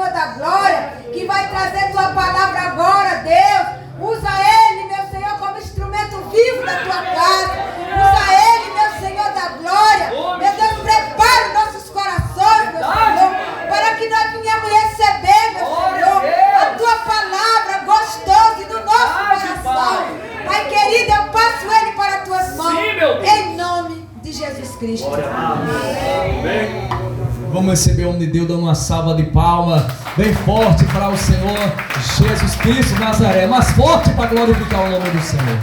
Senhor da glória, que vai trazer tua palavra agora, Deus. Usa ele, meu Senhor, como instrumento vivo da tua casa. Usa ele, meu Senhor da glória. Meu Deus, prepara os nossos corações, meu Senhor, para que nós venhamos receber, meu Senhor, a tua palavra gostosa do nosso coração. Pai querido, eu passo ele para as tuas mãos. Em nome de Jesus Cristo. Amém. Vamos receber o homem de Deus dando uma salva de palmas bem forte para o Senhor Jesus Cristo Nazaré. Mais forte para glorificar o nome do Senhor.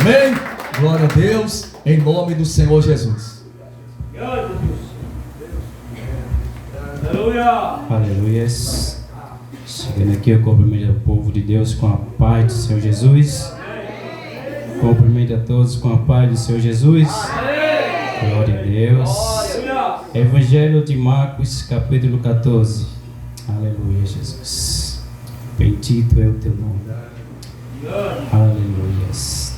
Amém? Glória a Deus, em nome do Senhor Jesus. Aleluia. Chegando aqui, eu cumprimento o povo de Deus com a paz do Senhor Jesus. Cumprimento a todos com a paz do Senhor Jesus. Glória a Deus. Evangelho de Marcos, capítulo 14. Aleluia, Jesus. Bendito é o teu nome. Aleluias.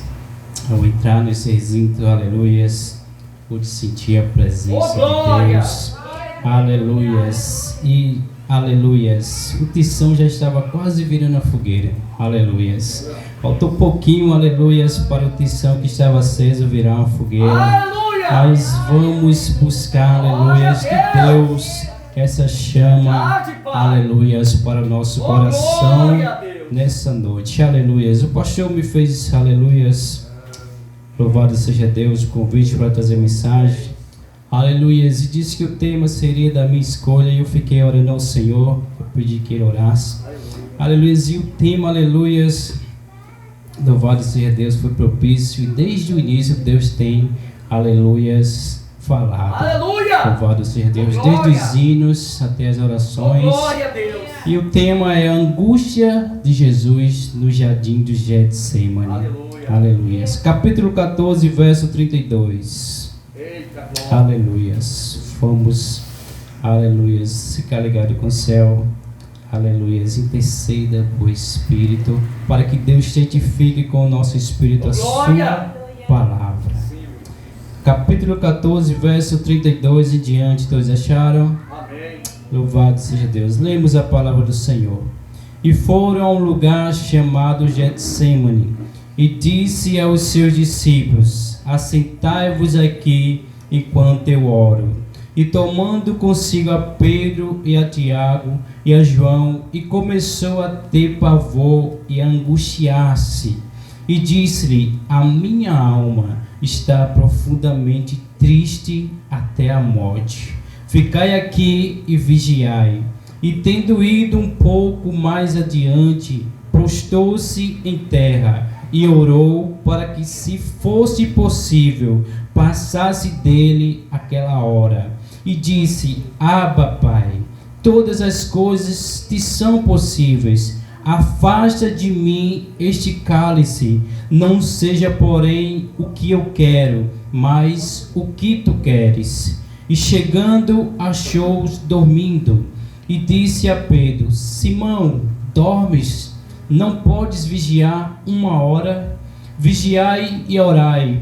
Ao entrar nesse recinto, aleluias, pude sentir a presença de Deus. Aleluias. E aleluias. O tição já estava quase virando a fogueira. Aleluias. Faltou pouquinho, aleluias, para o tição que estava aceso virar uma fogueira. Aleluia. Mas vamos buscar, aleluias, de Deus essa chama, aleluias, para o nosso coração nessa noite. Aleluias. O pastor me fez, aleluias, louvado seja Deus, o convite para trazer mensagem. Aleluias. E disse que o tema seria da minha escolha e eu fiquei orando ao Senhor. Eu pedi que ele orasse. Aleluias. E o tema, aleluias, louvado seja Deus, foi propício. E desde o início Deus tem, aleluias, falado. Aleluia! Louvado seja Deus, desde os hinos até as orações. Glória a Deus! E o tema é a angústia de Jesus no jardim do Getsemane. Aleluia! Aleluias. Capítulo 14, verso 32. Eita, aleluias. Vamos, aleluias, ficar ligado com o céu. Aleluias. Interceda por Espírito, para que Deus certifique com o nosso Espírito a sua palavra. Capítulo 14, verso 32 e diante, todos acharam? Amém. Louvado seja Deus. Lemos a palavra do Senhor. E foram a um lugar chamado Getsemane, e disse aos seus discípulos: assentai-vos aqui enquanto eu oro. E tomando consigo a Pedro e a Tiago e a João, e começou a ter pavor e a angustiar-se. E disse-lhe: a minha alma está profundamente triste até a morte. Ficai aqui e vigiai. E tendo ido um pouco mais adiante, prostou-se em terra e orou para que, se fosse possível, passasse dele aquela hora. E disse: Abba, Pai, todas as coisas te são possíveis. Afasta de mim este cálice, não seja, porém, o que eu quero, mas o que tu queres. E chegando, achou-os dormindo, e disse a Pedro: Simão, dormes? Não podes vigiar uma hora? Vigiai e orai,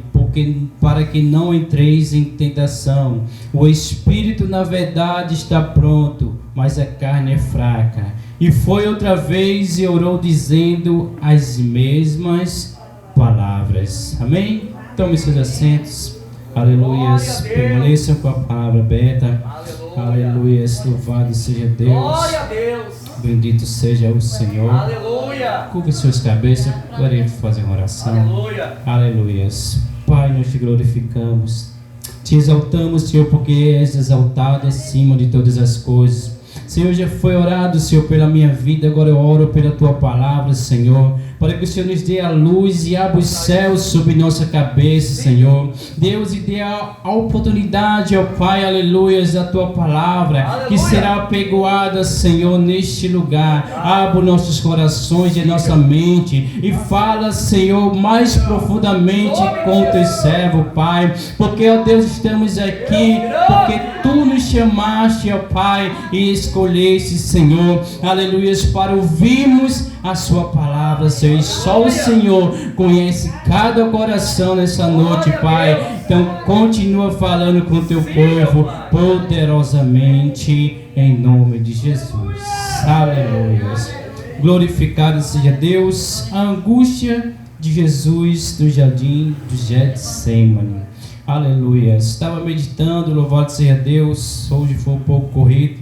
para que não entreis em tentação. O espírito, na verdade, está pronto, mas a carne é fraca. E foi outra vez e orou, dizendo as mesmas palavras. Amém? Tome seus assentos. Aleluias. Permaneçam com a palavra aberta. Aleluias. Louvado seja Deus. Glória a Deus. Bendito seja o Senhor. Aleluia. Curve suas cabeças. Queremos fazer uma oração. Aleluia. Aleluias. Pai, nós te glorificamos. Te exaltamos, Senhor, porque és exaltado acima de todas as coisas. Senhor, já foi orado, Senhor, pela minha vida, agora eu oro pela Tua palavra, Senhor, para que o Senhor nos dê a luz e abra os céus sobre nossa cabeça, Senhor. Deus, e dê a oportunidade, ó Pai, aleluia, da Tua palavra, aleluia, que será apregoada, Senhor, neste lugar. Abra nossos corações e nossa mente e fala, Senhor, mais profundamente com o Teu servo, Pai, porque, ó Deus, estamos aqui, porque Tu nos chamaste, ó Pai, e escolheste, Senhor, aleluia, para ouvirmos a Sua palavra, Senhor. E só o Senhor conhece cada coração nessa noite, Pai. Então continua falando com o Teu povo poderosamente, em nome de Jesus. aleluias. Glorificado seja Deus. A angústia de Jesus do jardim do Getsemane. Aleluia. Estava meditando, louvado seja Deus. Hoje foi um pouco corrido.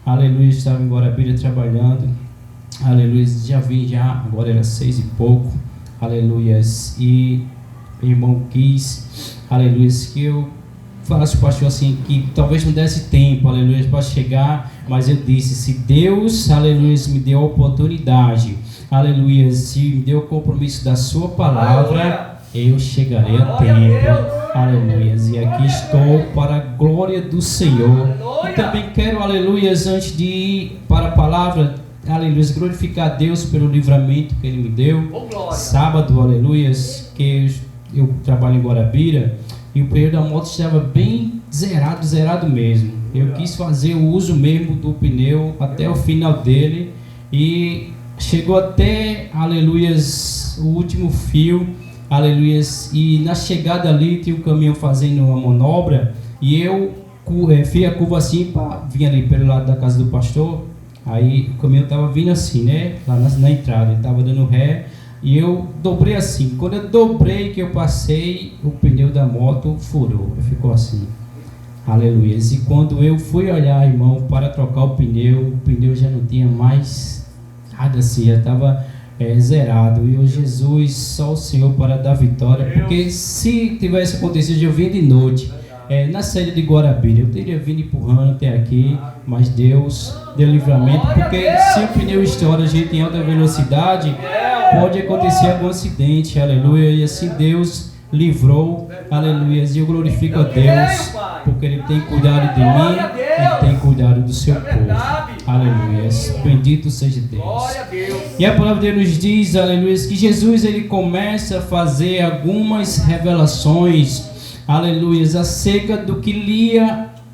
Aleluia. Estava em Guarabira trabalhando. Aleluia. Já vim já. Agora era 6 e pouco. Aleluia. E o irmão quis. Aleluia. Que eu falasse para o pastor assim, que talvez não desse tempo. Aleluia. Para chegar. Mas eu disse, se Deus, aleluia, me deu a oportunidade. Aleluia. Se me deu o compromisso da sua palavra, eu chegarei a tempo. Aleluia. E aqui estou para a glória do Senhor. E também quero, aleluia, antes de ir para a palavra, aleluia, glorificar a Deus pelo livramento que Ele me deu. Sábado, aleluia, que eu trabalho em Guarabira e o pneu da moto estava bem zerado mesmo. Eu quis fazer o uso mesmo do pneu até o final dele e chegou até, aleluia, o último fio. Aleluia. E na chegada ali tinha um caminhão fazendo uma manobra e eu fiz a curva assim para vir ali pelo lado da casa do pastor. Aí o caminhão estava vindo assim, né? Lá na entrada, ele estava dando ré e eu dobrei assim. Quando eu dobrei, que eu passei, o pneu da moto furou, ficou assim. Aleluia. E quando eu fui olhar, irmão, para trocar o pneu já não tinha mais nada assim, já estava zerado. E o Jesus, só o Senhor para dar vitória, porque se tivesse acontecido, eu vim de noite na saída de Guarabira, eu teria vindo empurrando até aqui, mas Deus deu livramento, porque se o pneu estoura, a gente em alta velocidade, pode acontecer algum acidente, aleluia, e assim Deus livrou, aleluia, e eu glorifico a Deus, porque Ele tem cuidado de mim, Ele tem cuidado do seu povo, aleluia, bendito seja Deus. E a palavra de Deus nos diz, aleluia, que Jesus, Ele começa a fazer algumas revelações, aleluia, acerca do que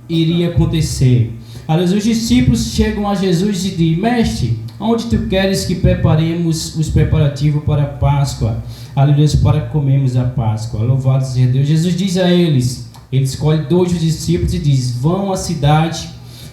iria acontecer. Aleluia, os discípulos chegam a Jesus e dizem, mestre, onde tu queres que preparemos os preparativos para a Páscoa? Aleluia, para comermos a Páscoa. Louvado seja Deus. Jesus diz a eles, ele escolhe 2 dos discípulos e diz, vão à cidade,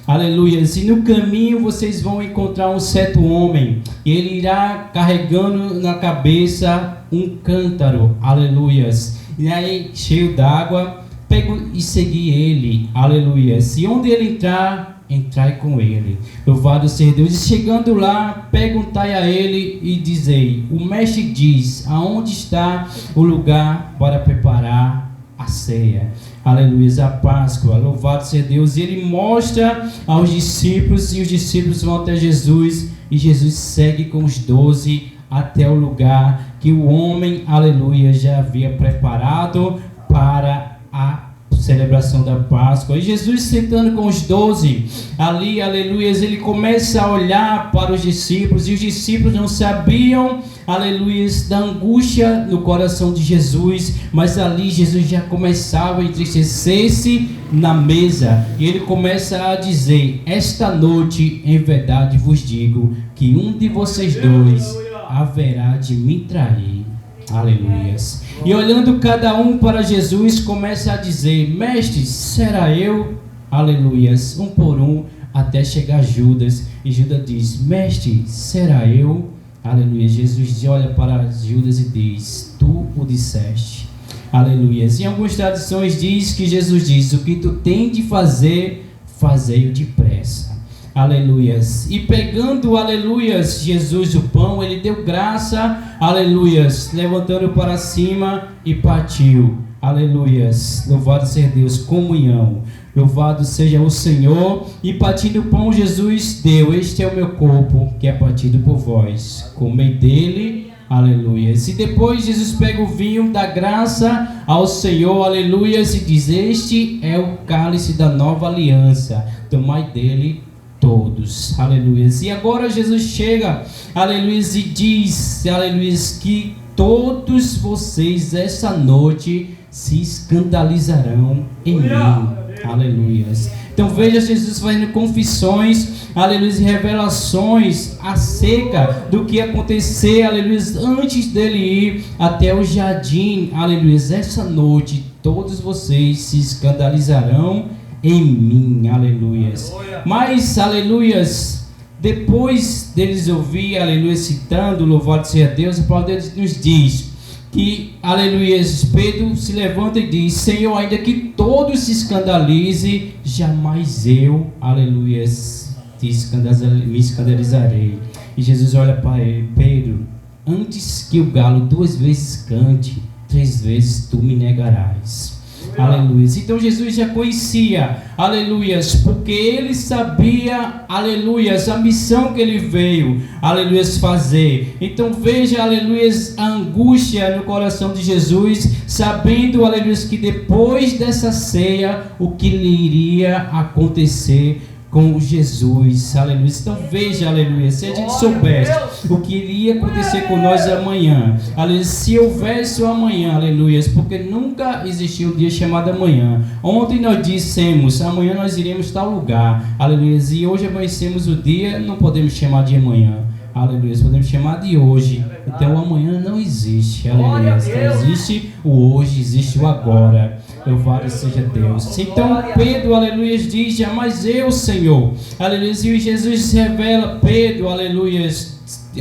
aleluia, e no caminho vocês vão encontrar um certo homem, e ele irá carregando na cabeça um cântaro, aleluia, e aí cheio d'água, pego e segui ele, aleluia, e onde ele entrar, entrai com ele. Louvado seja Deus. E chegando lá, perguntai a ele e dizei, o mestre diz, aonde está o lugar para preparar a ceia? Aleluia, a Páscoa. Louvado seja Deus. E ele mostra aos discípulos e os discípulos vão até Jesus e Jesus segue com os 12 até o lugar que o homem, aleluia, já havia preparado para a celebração da Páscoa. E Jesus sentando com os 12 ali, aleluia, ele começa a olhar para os discípulos e os discípulos não sabiam, aleluia, da angústia no coração de Jesus, mas ali Jesus já começava a entristecer-se na mesa e ele começa a dizer, esta noite em verdade vos digo que um de vocês 2 haverá de me trair. Aleluias. E olhando cada um para Jesus, começa a dizer, mestre, será eu? Aleluias. Um por um, até chegar Judas. E Judas diz, mestre, será eu? Aleluia. Jesus olha para Judas e diz, tu o disseste. Aleluias. Em algumas tradições diz que Jesus diz, o que tu tem de fazer, fazei-o depressa. Aleluias. E pegando, aleluias, Jesus o pão, ele deu graça, aleluias, levantando para cima e partiu. Aleluias. Louvado seja Deus. Comunhão. Louvado seja o Senhor. E partindo o pão, Jesus deu, este é o meu corpo que é partido por vós. Comei dele. Aleluia. E depois Jesus pega o vinho, dá graça ao Senhor, aleluia, e diz, este é o cálice da nova aliança, tomai dele todos, aleluia. E agora Jesus chega, aleluia, e diz, aleluia, que todos vocês essa noite se escandalizarão em mim, aleluia. Então veja Jesus fazendo confissões, aleluia, e revelações acerca do que ia acontecer, aleluia, antes dele ir até o jardim, aleluia. Essa noite todos vocês se escandalizarão em mim, aleluia. Mas, aleluia, depois deles ouvir, aleluia, citando, louvado seja Deus, a palavra de Deus nos diz que, aleluia, Pedro se levanta e diz: Senhor, ainda que todos se escandalize, jamais eu, aleluia, me escandalizarei. E Jesus olha para ele: Pedro, antes que o galo 2 vezes cante, 3 vezes tu me negarás. Aleluia. Então Jesus já conhecia, aleluias, porque ele sabia, aleluias, a missão que ele veio, aleluias, fazer. Então veja, aleluias, a angústia no coração de Jesus, sabendo, aleluias, que depois dessa ceia, o que lhe iria acontecer com Jesus, aleluia. Então veja, aleluia, se a gente soubesse o que iria acontecer com nós amanhã, aleluia, se houvesse o amanhã, aleluia, porque nunca existiu um dia chamado amanhã. Ontem nós dissemos: amanhã nós iremos tal lugar, aleluia, e hoje amanhecemos o dia, não podemos chamar de amanhã, aleluia, podemos chamar de hoje. Então o amanhã não existe, aleluia, existe o hoje, existe o agora. Louvado seja Deus. Então Pedro, aleluia, diz: jamais eu, Senhor, aleluia. E Jesus revela: Pedro, aleluia,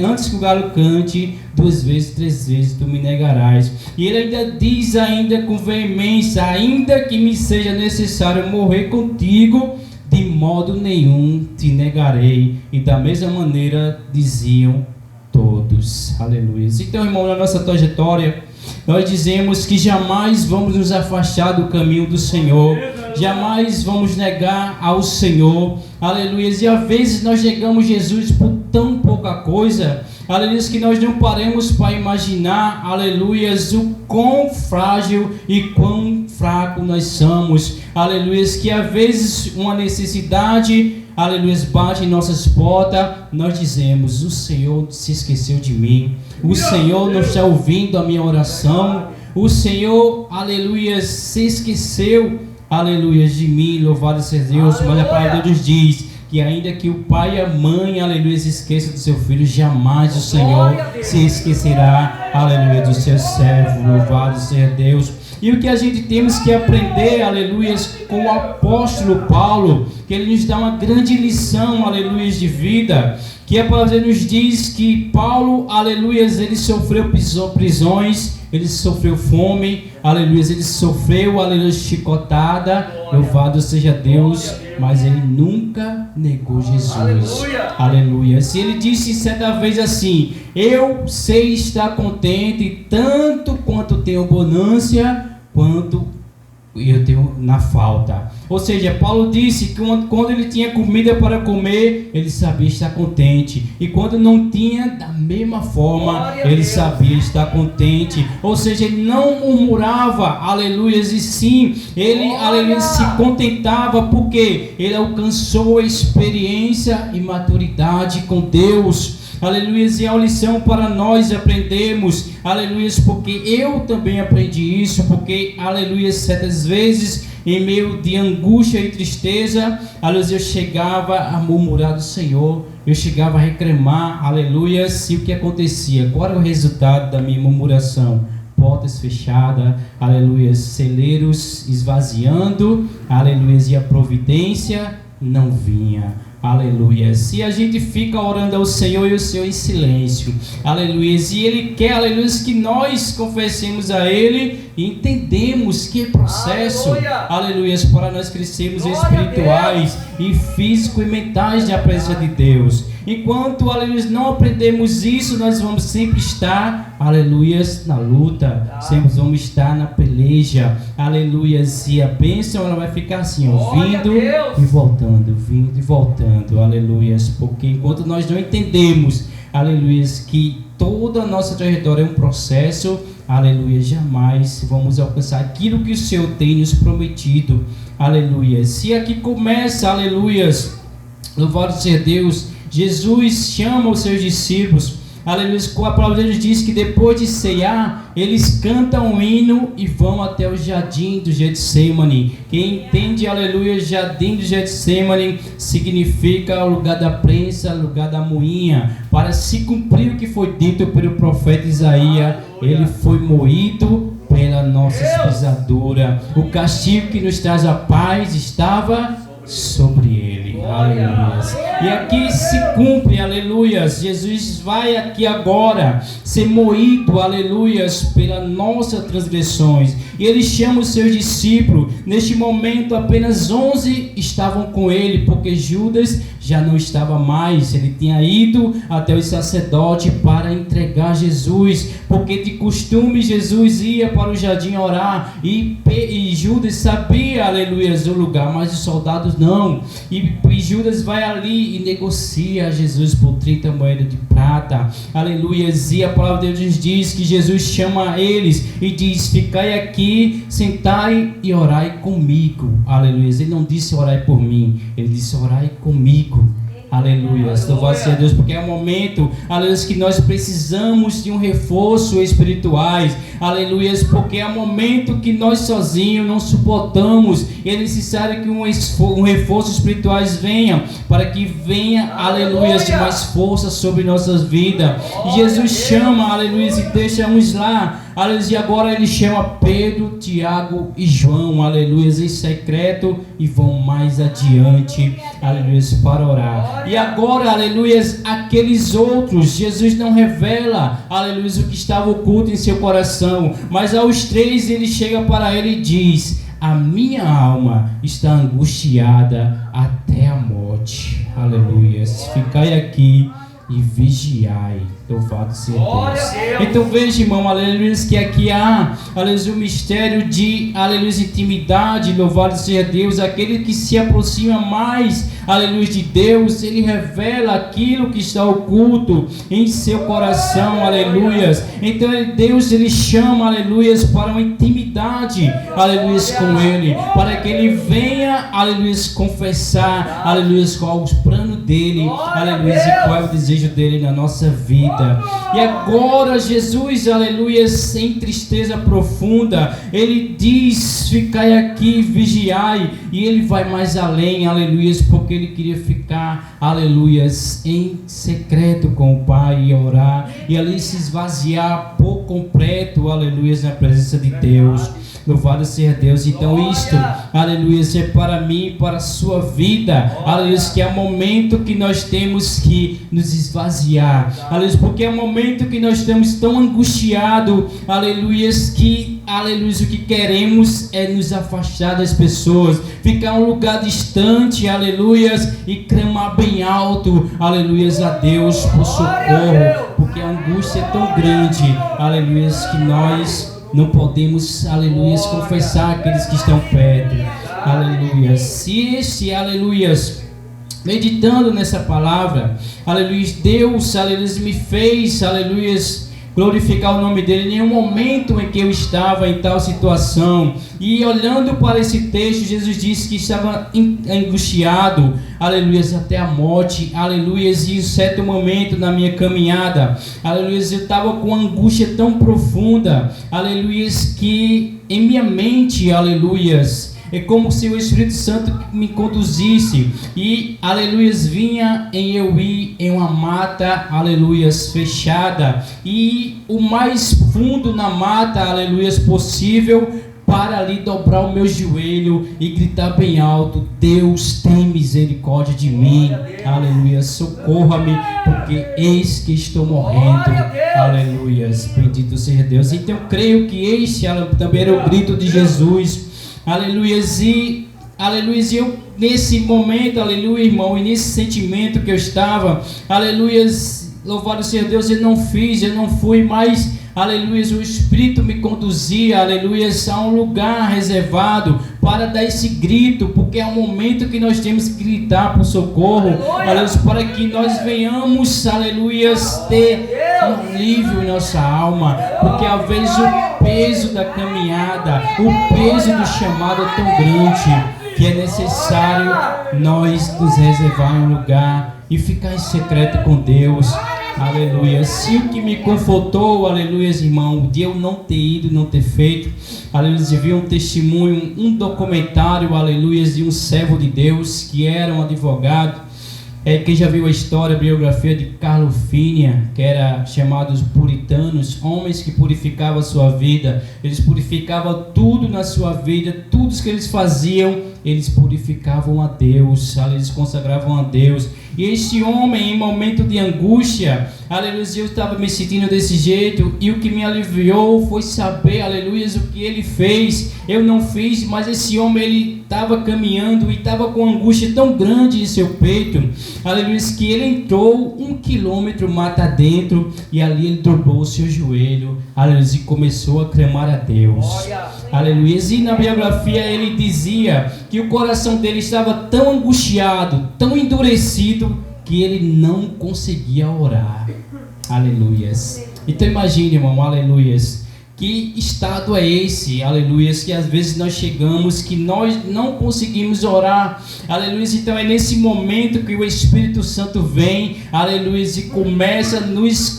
antes que o galo cante 2 vezes, 3 vezes tu me negarás. E ele ainda diz, ainda com veemência: ainda que me seja necessário morrer contigo, de modo nenhum te negarei. E da mesma maneira diziam todos, aleluia. Então, irmão, na nossa trajetória, nós dizemos que jamais vamos nos afastar do caminho do Senhor, jamais vamos negar ao Senhor, aleluia. E às vezes nós negamos Jesus por tão pouca coisa, aleluia, que nós não paremos para imaginar, aleluia, o quão frágil e quão fraco nós somos, aleluia, que às vezes uma necessidade, aleluia, bate em nossas portas, nós dizemos: o Senhor se esqueceu de mim, o Senhor não está ouvindo a minha oração, o Senhor, aleluia, se esqueceu, aleluia, de mim. Louvado seja Deus. Mas a palavra de Deus diz que ainda que o pai e a mãe, aleluia, se esqueçam do seu filho, jamais o Senhor se esquecerá, aleluia, do seu servo. Louvado seja Deus. E o que a gente temos que aprender, aleluia, com o apóstolo Paulo, que ele nos dá uma grande lição, aleluia, de vida, que a palavra nos diz que Paulo, aleluia, ele sofreu prisões, ele sofreu fome, aleluia, ele sofreu, aleluia, chicotada, louvado seja Deus, mas ele nunca negou Jesus, aleluia. Se ele disse certa vez assim: eu sei estar contente tanto quanto tenho bonância, quanto eu tenho na falta. Ou seja, Paulo disse que quando ele tinha comida para comer, ele sabia estar contente, e quando não tinha, da mesma forma, ele sabia estar contente. Ou seja, ele não murmurava, aleluia, e sim, ele, aleluia, se contentava, porque ele alcançou a experiência e maturidade com Deus. Aleluia, e é uma lição para nós aprendermos, aleluia, porque eu também aprendi isso, porque, aleluia, certas vezes, em meio de angústia e tristeza, aleluia, eu chegava a murmurar do Senhor, eu chegava a reclamar, aleluia, e o que acontecia? Qual era o resultado da minha murmuração? Portas fechadas, aleluia, celeiros esvaziando, aleluia, e a providência não vinha. Aleluia. Se a gente fica orando ao Senhor e o Senhor em silêncio, aleluia, e Ele quer, aleluia, que nós confessemos a Ele e entendemos que é processo, aleluia, para nós crescermos espirituais e físico e mentais na presença de Deus. Enquanto, aleluia, não aprendemos isso, nós vamos sempre estar, aleluia, na luta, sempre vamos estar na peleja, aleluia, e a bênção ela vai ficar assim, ó, vindo e voltando, aleluia, porque enquanto nós não entendemos, aleluia, que toda a nossa trajetória é um processo, aleluia, jamais vamos alcançar aquilo que o Senhor tem nos prometido, aleluia. Se aqui começa, aleluia, louvado seja Deus, Jesus chama os seus discípulos, aleluia, a palavra de Deus diz que depois de ceiar, eles cantam um hino e vão até o jardim do Getsemane. Quem entende, aleluia, jardim do Getsemane significa o lugar da prensa, o lugar da moinha, para se cumprir o que foi dito pelo profeta Isaías, ele foi moído pela nossa pisadura, o castigo que nos traz a paz estava sobre ele, aleluia. E aqui se cumpre, aleluias, Jesus vai aqui agora ser moído, aleluias, pelas nossas transgressões. E ele chama os seus discípulos. Neste momento apenas 11 estavam com ele, porque Judas já não estava mais. Ele tinha ido até o sacerdote para entregar Jesus, porque de costume Jesus ia para o jardim orar, e Judas sabia, aleluias, o lugar, mas os soldados não. E Judas vai ali e negocia Jesus por 30 moedas de prata, aleluias. E a palavra de Deus diz que Jesus chama eles e diz: ficai aqui, sentai e orai comigo, aleluias. Ele não disse orai por mim, ele disse orai comigo. Aleluia, louvado seja Deus, porque é um momento, aleluia, que nós precisamos de um reforço espirituais, aleluia, porque é um momento que nós sozinhos não suportamos, e é necessário que um reforço espirituais venha, para que venha, aleluia, de mais força sobre nossas vidas. E Jesus chama, aleluia, e deixa uns lá, aleluia, e agora ele chama Pedro, Tiago e João, aleluia, em secreto, e vão mais adiante, aleluia, para orar. E agora, aleluia, aqueles outros, Jesus não revela, aleluia, o que estava oculto em seu coração, mas aos 3 ele chega para ele e diz: a minha alma está angustiada até a morte, aleluia, ficai aqui e vigiai. Louvado seja Deus. Então veja, irmão, aleluia, que aqui há, aleluia, o mistério de, aleluia, intimidade. Louvado seja Deus. Aquele que se aproxima mais, aleluia, de Deus, ele revela aquilo que está oculto em seu coração, aleluia. Então Deus, ele chama, aleluia, para uma intimidade, aleluia, com ele, para que ele venha, aleluia, confessar, aleluia, qual é o plano dele, aleluia, e qual é o desejo dele na nossa vida. E agora Jesus, aleluia, em tristeza profunda, ele diz: ficai aqui, vigiai. E ele vai mais além, aleluia, porque ele queria ficar, aleluia, em secreto com o Pai e orar, e ali se esvaziar por completo, aleluia, na presença de Deus. Louvado seja Deus. Então isto, aleluia, é para mim, para a sua vida, aleluia, que é o momento que nós temos que nos esvaziar, aleluia, porque é o momento que nós estamos tão angustiados, aleluia, que, aleluia, o que queremos é nos afastar das pessoas, ficar em um lugar distante, aleluia, e clamar bem alto, aleluia, a Deus por socorro, porque a angústia é tão grande, aleluia, que nós não podemos, aleluia, confessar aqueles que estão perto, aleluia. Se este, aleluia, meditando nessa palavra, aleluia, Deus, aleluia, me fez, aleluia, glorificar o nome dele. Em nenhum momento em que eu estava em tal situação, e olhando para esse texto, Jesus disse que estava angustiado, aleluia, até a morte, aleluia, e em certo momento na minha caminhada, aleluia, eu estava com uma angústia tão profunda, aleluia, que em minha mente, aleluia, é como se o Espírito Santo me conduzisse e, aleluia, vinha em eu ir em uma mata, aleluia, fechada, e o mais fundo na mata, aleluia, possível, para ali dobrar o meu joelho e gritar bem alto: Deus, tem misericórdia de mim, aleluia, socorra-me, porque eis que estou morrendo, aleluia, bendito seja Deus. Então eu creio que este também era o grito de Jesus, aleluia, e aleluia, eu nesse momento, aleluia, irmão, e nesse sentimento que eu estava, aleluia, louvado seja Deus, eu não fui, mas aleluia, o Espírito me conduzia, aleluia, a um lugar reservado para dar esse grito, porque é um momento que nós temos que gritar por socorro, aleluia, para que nós venhamos, aleluia, ter um alívio em nossa alma, porque às vezes o peso da caminhada, o peso do chamado é tão grande, que é necessário nós nos reservar em um lugar e ficar em secreto com Deus, aleluia. Se o que me confortou, aleluia, irmão, de eu não ter ido, não ter feito, aleluia, eu vi um testemunho, um documentário, aleluia, de um servo de Deus que era um advogado. Quem já viu a história, a biografia de Carlo Finney, que era chamados puritanos, homens que purificavam a sua vida, eles purificavam tudo na sua vida, tudo que eles faziam, eles purificavam a Deus, eles consagravam a Deus. E esse homem, em momento de angústia, aleluia, eu estava me sentindo desse jeito, e o que me aliviou foi saber, aleluia, o que ele fez. Eu não fiz, mas esse homem, ele estava caminhando e estava com angústia tão grande em seu peito, aleluia, que ele entrou 1 quilômetro mata dentro, e ali ele dobrou o seu joelho, aleluia, e começou a clamar a Deus. Aleluia. E na biografia ele dizia que o coração dele estava tão angustiado, tão endurecido, que ele não conseguia orar. Aleluias. Então imagine, irmão, aleluias, que estado é esse, aleluias, que às vezes nós chegamos, que nós não conseguimos orar, aleluias. Então é nesse momento que o Espírito Santo vem, aleluias, e começa a nos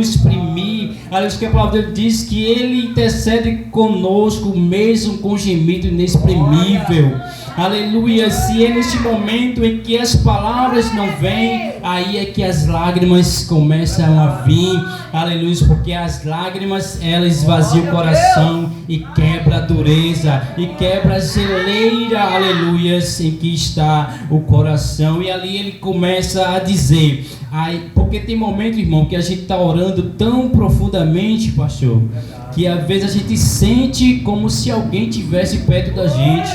exprimir, aleluias, que a palavra de Deus diz que Ele intercede conosco, mesmo com gemido inexprimível. Aleluia. E é nesse momento em que as palavras não vêm, aí é que as lágrimas começam a vir. Aleluia. Porque as lágrimas, elas esvaziam o coração e quebra a dureza e quebra a geleira, aleluia, em que está o coração. E ali ele começa a dizer, porque tem momento, irmão, que a gente está orando tão profundamente, pastor, que às vezes a gente sente como se alguém estivesse perto da gente.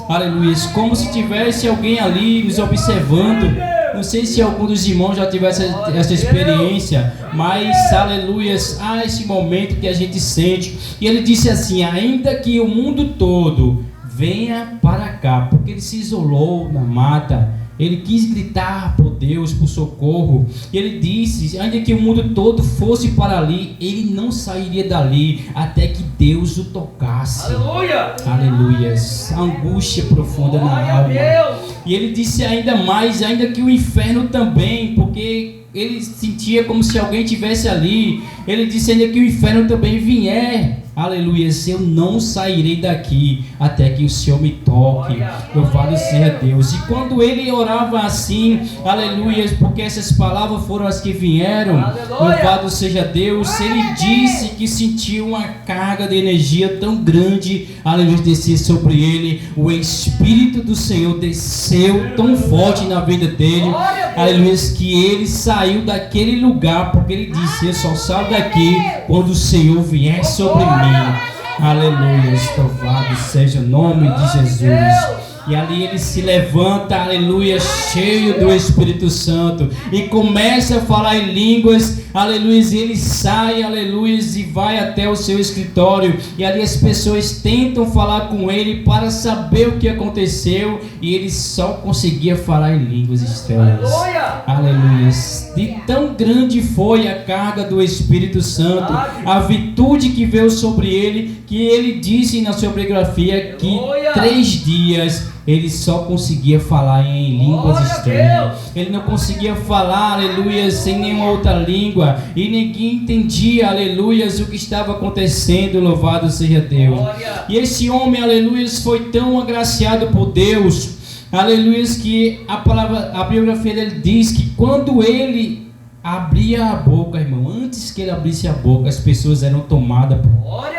Aleluia, como se tivesse alguém ali nos observando. Não sei se algum dos irmãos já tivesse essa experiência, mas aleluia, há esse momento que a gente sente. E ele disse assim, ainda que o mundo todo venha para cá, porque ele se isolou na mata, ele quis gritar por Deus, por socorro. E ele disse, ainda que o mundo todo fosse para ali, ele não sairia dali até que Deus o tocasse. Aleluia! Aleluia! Angústia profunda na alma. E ele disse ainda mais, ainda que o inferno também, porque ele sentia como se alguém estivesse ali. Ele disse ainda que o inferno também vier. Aleluia, eu não sairei daqui até que o Senhor me toque. Louvado seja Deus. E quando ele orava assim, aleluia, porque essas palavras foram as que vieram, louvado seja Deus, ele disse que sentiu uma carga de energia tão grande, aleluia, descer sobre ele. O Espírito do Senhor desceu tão forte na vida dele, aleluia, que ele saiu daquele lugar, porque ele disse, eu só saio daqui quando o Senhor vier sobre mim. Aleluia, louvado seja o nome de Jesus. E ali ele se levanta, aleluia, cheio do Espírito Santo, e começa a falar em línguas, aleluia, e ele sai, aleluia, e vai até o seu escritório, e ali as pessoas tentam falar com ele para saber o que aconteceu, e ele só conseguia falar em línguas estranhas. Aleluia. De tão grande foi a carga do Espírito Santo, a virtude que veio sobre ele, que ele disse na sua biografia que 3 dias ele só conseguia falar em línguas estranhas. Ele não conseguia falar, aleluia, sem nenhuma outra língua, e ninguém entendia, aleluia, o que estava acontecendo. Louvado seja Deus. E esse homem, aleluia, foi tão agraciado por Deus, aleluia, que a biografia dele diz que quando ele abria a boca, irmão, antes que ele abrisse a boca, as pessoas eram tomadas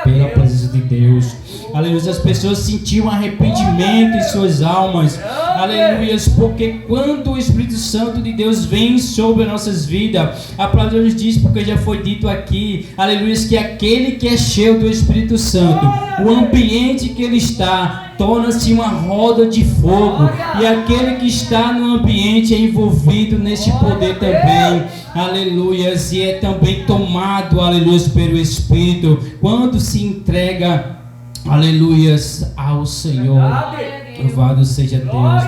pela presença de Deus. Aleluia, as pessoas sentiam arrependimento em suas almas. Aleluia, porque quando o Espírito Santo de Deus vem sobre as nossas vidas, a palavra de Deus diz, porque já foi dito aqui, aleluia, que aquele que é cheio do Espírito Santo, o ambiente que ele está torna-se uma roda de fogo, e aquele que está no ambiente é envolvido nesse poder também. Aleluia, e é também tomado, aleluia, pelo Espírito quando se entrega, aleluia, ao Senhor. Louvado seja Deus.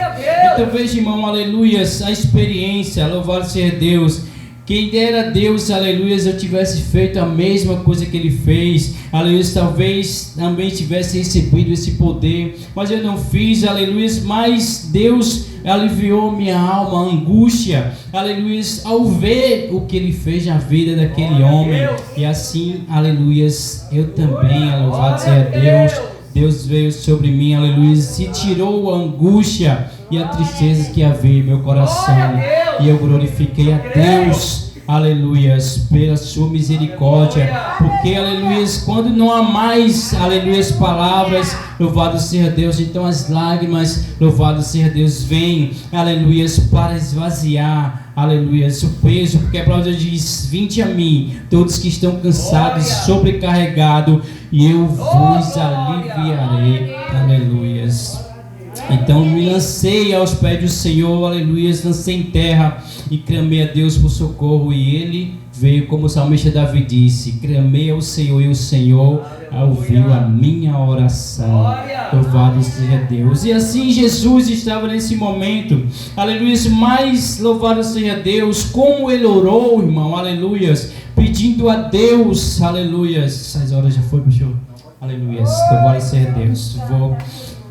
Então veja, irmão, aleluia, a experiência, louvado seja Deus. Quem dera Deus, aleluia, eu tivesse feito a mesma coisa que ele fez, aleluia, talvez também tivesse recebido esse poder, mas eu não fiz, aleluia, mas Deus aliviou minha alma, a angústia, aleluia, ao ver o que ele fez na vida daquele homem, e assim, aleluia, eu também, louvado seja Deus. Deus veio sobre mim, aleluia, e tirou a angústia e a tristeza que havia em meu coração, e eu glorifiquei a Deus, aleluias, pela sua misericórdia, porque, aleluias, quando não há mais, aleluias, palavras, louvado seja Deus, então as lágrimas, louvado seja Deus, vêm, aleluias, para esvaziar, aleluias, o peso, porque a palavra diz: vinde a mim, todos que estão cansados, sobrecarregados, e eu vos aliviarei, aleluias. Então me lancei aos pés do Senhor, aleluias, lancei em terra e clamei a Deus por socorro, e Ele veio, como o salmista Davi disse: clamei ao Senhor, e o Senhor ouviu a minha oração. Louvado seja Deus. E assim Jesus estava nesse momento, aleluias, mas louvado seja Deus, como Ele orou, irmão, aleluias, pedindo a Deus, aleluias. 6 horas já foi, pastor? Aleluias, louvado seja Deus.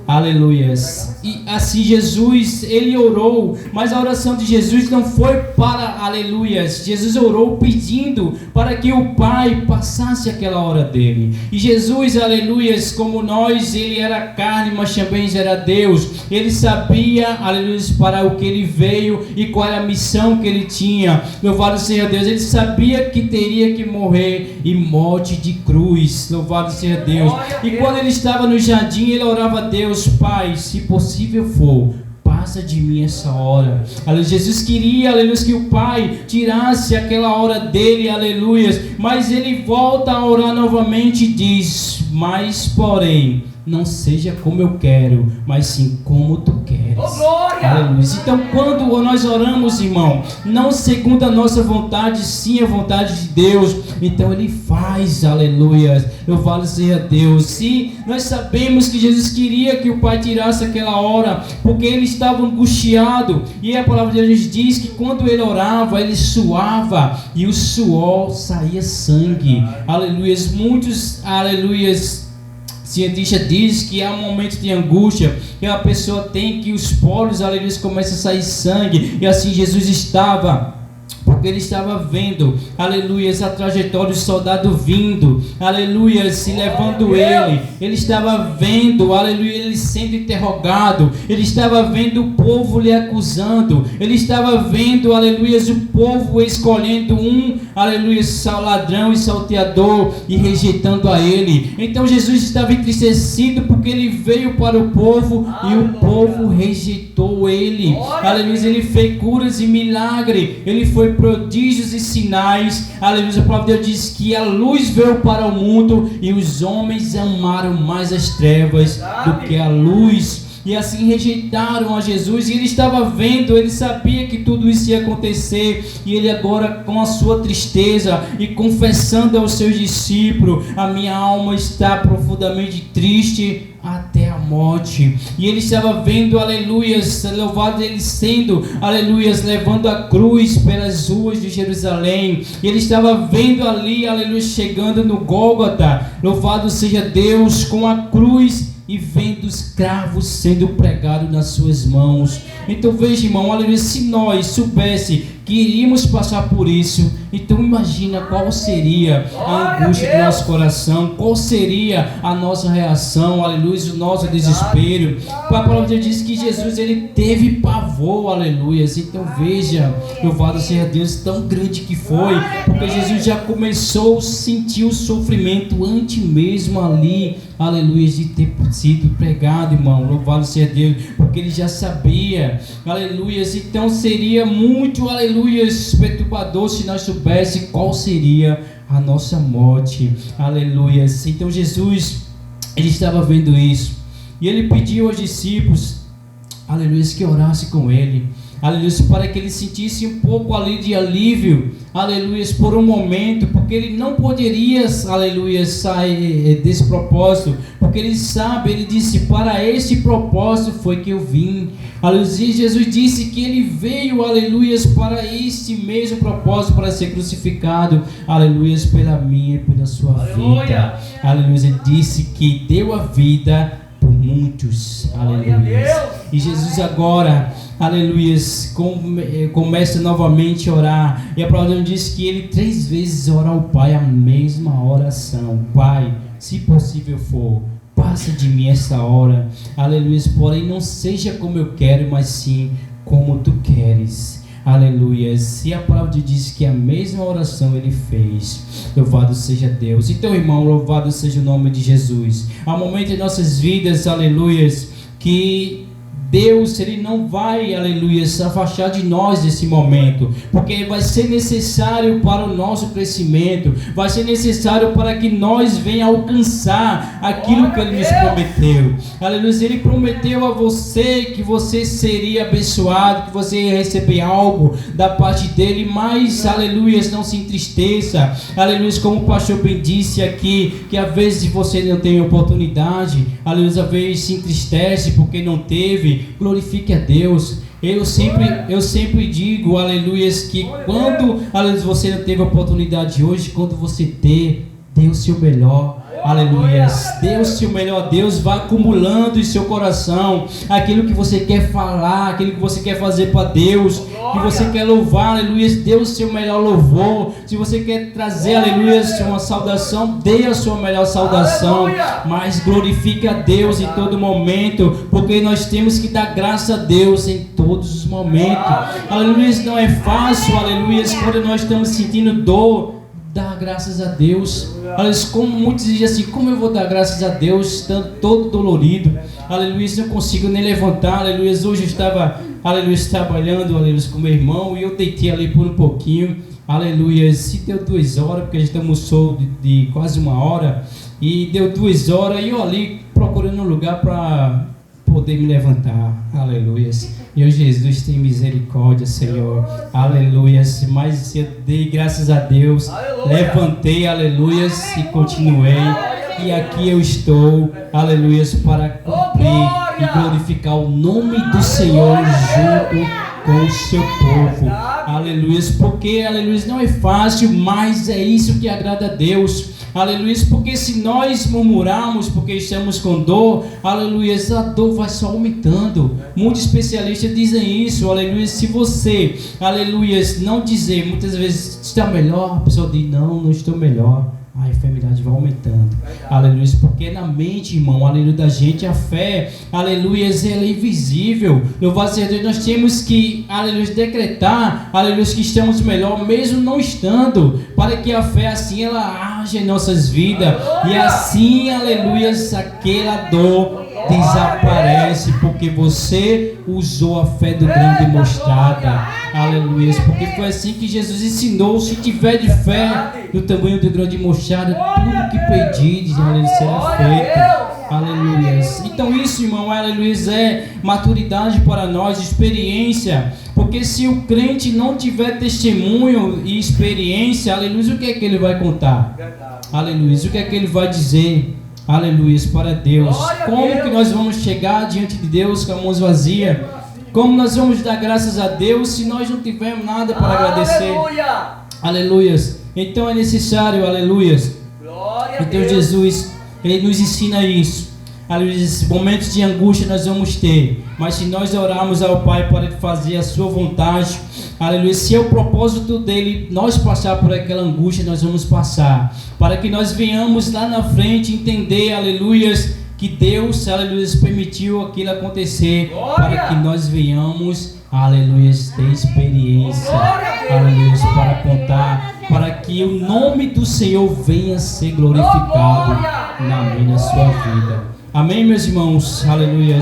Aleluias. E assim Jesus, Ele orou, mas a oração de Jesus não foi para, aleluias, Jesus orou pedindo para que o Pai passasse aquela hora dele. E Jesus, aleluias, como nós, Ele era carne, mas também era Deus. Ele sabia, aleluias, para o que Ele veio e qual era a missão que Ele tinha. Louvado seja Deus. Ele sabia que teria que morrer, e morte de cruz. Louvado seja Deus. E quando Ele estava no jardim, Ele orava a Deus: Pai, se possível for, passa de mim essa hora. Aleluia. Jesus queria, aleluia, que o Pai tirasse aquela hora dele, aleluia. Mas ele volta a orar novamente e diz: mas porém, não seja como eu quero, mas sim como tu queres. Oh, glória! Aleluia. Então quando nós oramos, irmão, não segundo a nossa vontade, sim a vontade de Deus, então Ele faz, aleluia. Louvado seja Deus. Se nós sabemos que Jesus queria que o Pai tirasse aquela hora, porque Ele estava angustiado, e a palavra de Deus diz que quando Ele orava, Ele suava, e o suor saía sangue. Aleluia. Muitos, aleluia, cientista diz que há um momento de angústia que a pessoa tem, que os poros, aleluia, começam a sair sangue, e assim Jesus estava, porque Ele estava vendo, aleluia, a trajetória do soldado vindo, aleluia, se levando Ele estava vendo, aleluia, Ele sendo interrogado, Ele estava vendo o povo lhe acusando, Ele estava vendo, aleluia, o povo escolhendo aleluia, ladrão e salteador e rejeitando a Ele. Então Jesus estava entristecido porque Ele veio para o povo e o povo rejeitou Ele. Aleluia, Ele fez curas e milagres, Ele foi prodígios e sinais. Aleluia, a palavra de Deus diz que a luz veio para o mundo e os homens amaram mais as trevas do que a luz, e assim rejeitaram a Jesus. E Ele estava vendo, Ele sabia que tudo isso ia acontecer, e Ele agora, com a sua tristeza e confessando aos seus discípulos: a minha alma está profundamente triste até a morte. E Ele estava vendo, aleluias, louvado Ele sendo, aleluias, levando a cruz pelas ruas de Jerusalém. E Ele estava vendo ali, aleluia, chegando no Gólgota, louvado seja Deus, com a cruz, e vendo os cravos sendo pregados nas suas mãos. Então veja, irmão, aleluia, se nós soubesse que iríamos passar por isso, então imagina qual seria a angústia do nosso coração, qual seria a nossa reação, aleluia, o nosso desespero. A palavra de Deus diz que Jesus, Ele teve pavor, aleluia. Então veja, louvado seja Deus, tão grande que foi, porque Jesus já começou a sentir o sofrimento antes mesmo ali, aleluia, de ter sido pregado, irmão. Louvado seja Deus, porque Ele já sabia, aleluia. Então seria muito, aleluia, perturbador se nós soubéssemos qual seria a nossa morte, aleluia. Então Jesus, Ele estava vendo isso, e Ele pediu aos discípulos, aleluia, que orasse com Ele, aleluia, para que Ele sentisse um pouco ali de alívio, aleluia, por um momento, porque Ele não poderia, aleluia, sair desse propósito, porque Ele sabe, Ele disse: para este propósito foi que eu vim, aleluia. E Jesus disse que Ele veio, aleluia, para este mesmo propósito, para ser crucificado, aleluia, pela minha e pela sua vida, aleluia. Ele disse que deu a vida por muitos, aleluia. E Jesus agora, aleluia, começa novamente a orar, e a palavra diz que Ele 3 vezes ora ao Pai a mesma oração: Pai, se possível for, passa de mim essa hora, aleluia, porém não seja como eu quero, mas sim como tu queres. Aleluias. E a palavra diz que a mesma oração ele fez. Louvado seja Deus. Então, irmão, louvado seja o nome de Jesus. Há momentos em nossas vidas, aleluias, que Deus, Ele não vai, aleluia, se afastar de nós nesse momento, porque vai ser necessário para o nosso crescimento, vai ser necessário para que nós venhamos alcançar aquilo que Ele nos prometeu. Aleluia, Ele prometeu a você que você seria abençoado, que você ia receber algo da parte dEle, mas, aleluia, não se entristeça. Aleluia, como o pastor bem disse aqui, que às vezes você não tem oportunidade, aleluia, às vezes se entristece porque não teve. Glorifique a Deus. Eu sempre digo, aleluia, que quando, aleluia, você não teve a oportunidade hoje, quando você ter, dê o seu melhor. Aleluia, dê o seu melhor. Deus vai acumulando em seu coração aquilo que você quer falar, aquilo que você quer fazer para Deus, que você quer louvar, aleluia, dê o seu melhor louvor. Se você quer trazer, aleluia, uma saudação, dê a sua melhor saudação, mas glorifique a Deus em todo momento, porque nós temos que dar graça a Deus em todos os momentos. Aleluia, não é fácil, aleluia, quando nós estamos sentindo dor, dar graças a Deus. Aleluia, como muitos dizem assim, como eu vou dar graças a Deus estando todo dolorido? Aleluia, não consigo nem levantar. Aleluia, hoje eu estava, aleluia, trabalhando, aleluia, com meu irmão, e eu deitei ali por um pouquinho. Aleluia, se deu 2 horas, porque a gente almoçou de quase 1 hora, e deu 2 horas, e eu ali procurando um lugar para poder me levantar. Aleluia. Meu Jesus, tem misericórdia, Senhor. Aleluia. Mas eu dei graças a Deus. Aleluia. Levantei, aleluia, e continuei. E aqui eu estou, aleluia, para cumprir e glorificar o nome do Senhor junto com o seu povo. Aleluia. Porque, aleluia, não é fácil, mas é isso que agrada a Deus. Aleluia, porque se nós murmurarmos porque estamos com dor, aleluia, a dor vai só aumentando. Muitos especialistas dizem isso, aleluia. Se você, aleluia, não dizer, muitas vezes está melhor, a pessoa diz, não estou melhor. A enfermidade vai aumentando. Aleluia, porque na mente, irmão, aleluia, da gente, a fé, aleluia, ela é invisível. Louvado seja Deus, nós temos que, aleluia, decretar, aleluia, que estamos melhor, mesmo não estando, para que a fé assim, ela age em nossas vidas, e assim, aleluia, aquela dor desaparece, porque você usou a fé do grão de mostarda. Aleluia, porque foi assim que Jesus ensinou: se tiver de fé do tamanho do grão de mostarda, tudo que pedires, aleluia, será feito. Aleluia. Então isso, irmão, aleluia, é maturidade para nós, experiência. Porque se o crente não tiver testemunho e experiência, aleluia, o que é que ele vai contar? Aleluia, o que é que ele vai dizer? Aleluia, para Deus. Como que nós vamos chegar diante de Deus com a mão vazia? Como nós vamos dar graças a Deus se nós não tivermos nada para agradecer? Aleluia. Então é necessário, aleluia. Então Jesus, Ele nos ensina isso. Aleluia, momentos de angústia nós vamos ter, mas se nós orarmos ao Pai para fazer a sua vontade, aleluia, se é o propósito dele nós passar por aquela angústia, nós vamos passar, para que nós venhamos lá na frente entender, aleluia, que Deus, aleluia, permitiu aquilo acontecer, para que nós venhamos, aleluia, ter experiência, aleluia, para contar, para que o nome do Senhor venha a ser glorificado na sua vida. Amém, meus irmãos, aleluia.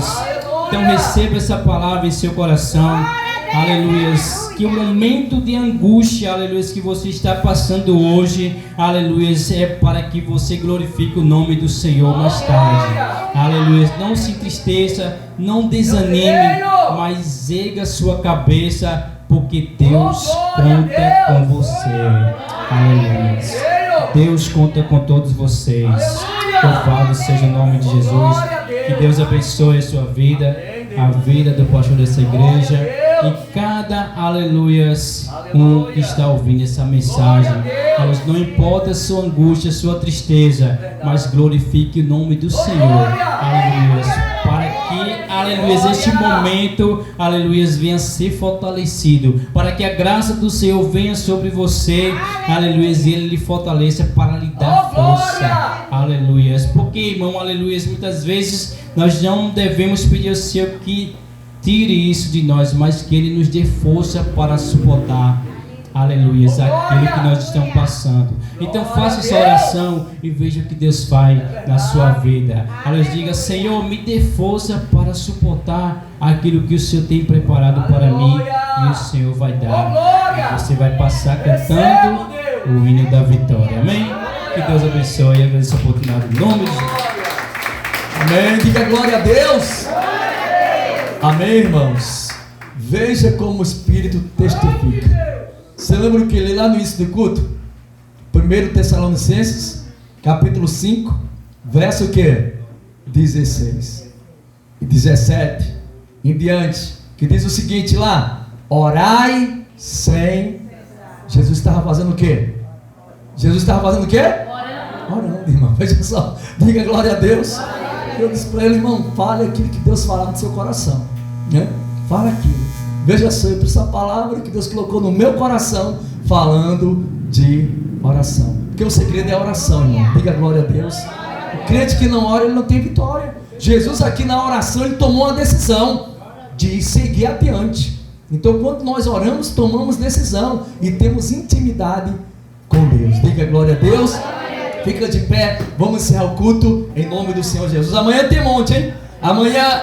Então receba essa palavra em seu coração, aleluia. Que o momento de angústia, aleluia, que você está passando hoje, aleluia, é para que você glorifique o nome do Senhor mais tarde, aleluia. Não se entristeça, não desanime, mas erga sua cabeça, porque Deus conta com você, aleluia. Deus conta com todos vocês. Louvado seja o nome de Jesus. Que Deus abençoe a sua vida, a vida do pastor dessa igreja e cada, aleluia, que está ouvindo essa mensagem. Não importa a sua angústia, a sua tristeza, mas glorifique o nome do Senhor. Aleluia. Para que, aleluia, este momento, aleluia, venha ser fortalecido. Para que a graça do Senhor venha sobre você, aleluia, e Ele lhe fortaleça para lhe dar força. Aleluia. Porque, irmão, aleluia, muitas vezes nós não devemos pedir ao Senhor que tire isso de nós, mas que Ele nos dê força para suportar, aleluia, aquilo que nós estamos passando. Então faça essa oração e veja o que Deus faz na sua vida. Aleluia, diga: Senhor, me dê força para suportar aquilo que o Senhor tem preparado para mim, e o Senhor vai dar. E você vai passar cantando o hino da vitória. Amém? Que Deus abençoe e agradeça a oportunidade em nome de Jesus. Amém. Diga glória a Deus. Amém, irmãos. Veja como o Espírito testifica. Você lembra o que ele lá no início do culto? 1 Tessalonicenses, capítulo 5, verso o quê? 16 e 17 em diante, que diz o seguinte lá: orai sem. Jesus estava fazendo o quê? Jesus estava fazendo o quê? Orando, irmão. Veja só, diga glória a Deus. Eu disse para ele: irmão, fale aquilo que Deus falar no seu coração, né? Fala aquilo. Veja só, eu preciso da palavra que Deus colocou no meu coração, falando de oração. Porque o segredo é a oração, irmão. Diga glória a Deus. O crente que não ora, ele não tem vitória. Jesus aqui na oração, ele tomou uma decisão de seguir adiante. Então quando nós oramos, tomamos decisão e temos intimidade com Deus. Diga glória a Deus. Fica de pé, vamos encerrar o culto em nome do Senhor Jesus. Amanhã tem monte, hein? Amanhã